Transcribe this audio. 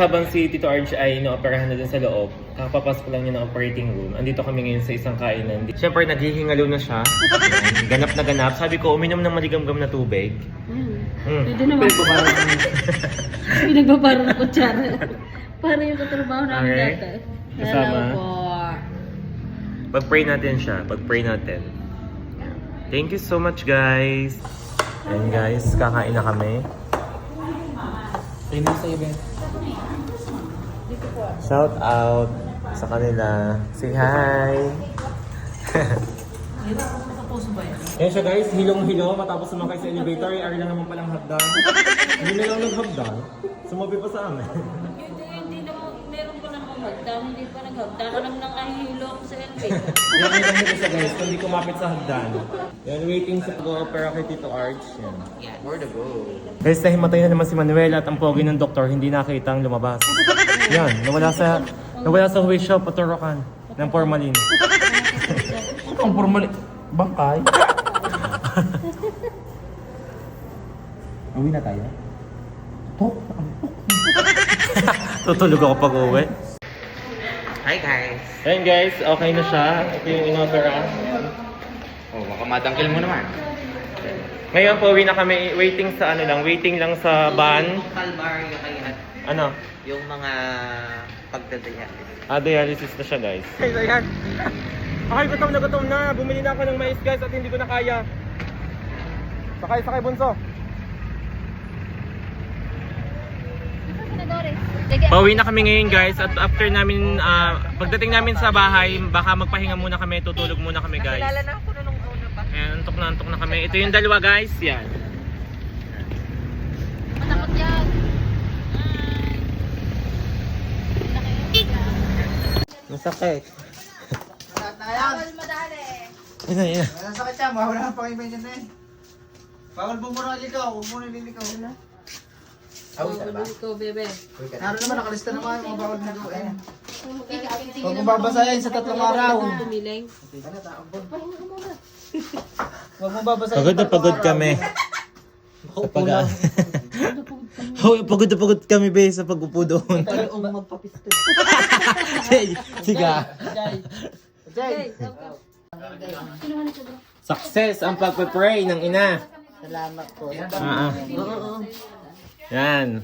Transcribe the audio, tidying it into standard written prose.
habang si Tito Arch ay inooperahan na dun sa loob, kakapapasok lang niya ng operating room. Andito kami ngayon sa isang kainan. Siyempre, naghihingalo na siya. Ayan, ganap na ganap. Sabi ko, uminom ng maligamgam na tubig. Pwede naman. Pinagbabarang ng kutsara. Para yung katrabaho namin Okay. dati. Kasama. Hello po. Pag-pray natin siya. Pag-pray natin. Thank you so much, guys. And guys, kakain na kami. Shout out sa kanila. Say hi. Yan siya guys, hilong-hilo matapos sumakay sa elevator. Ari lang naman palang hagdan. Hindi na lang naghagdan. Sumabi pa sa amin. Hindi naman, meron pa namang hagdan. Hindi pa naghagdan. Alam nang ahihilo ako sa elevator. Yan ang dami ko sa guys, hindi kumapit sa hagdan. Yan, waiting sa go-opera kay Tito Arch. Yan. Yeah. Where to go? Guys, nahimatay na naman si Manuel at ang pogi ng doktor hindi nakita ang lumabas. Yan, nawala sa wish shop, paturokan ng formalin. Ang formal... Bangkay? Uwi na tayo? Tok? Tutulog ako pag uwi. Hi guys! Ayan guys, okay na siya. Ito yung inopera. Oh, baka matangkil mo naman. Ngayon po, uwi na kami. Waiting lang sa van. Calvario kaya Ano? yung mga pagdadialis. Dialysis na siya guys. Guys, ayan. Okay, gutom na. Bumili na ako ng mais guys at hindi ko na kaya. Sakay bunso. Pauwi na kami ngayon guys at after namin, pagdating namin sa bahay, baka magpahinga muna kami, tutulog muna kami guys. Nakilala na ako na nung una pa. Ayan, antok na kami. Ito yung dalawa guys, yan. Matakot yan. Masakit. Bawal madali. Ina. Nasakit siya, mawala ng pangimensyon na yun. Bawal mo muna likaw, huwag muna lilikaw. Ikaw, bebe. Naroon naman, nakalista naman mga bawal na gawin. Huwag mo babasahin sa 3 araw. Tumiling. Huwag mo babasahin. Pagod kami. Sa pag pagod kami be sa pag-upo doon. Tayo magpapisto. Siga. Jay! Success ang pag-pray ng ina. Salamat po. Yan.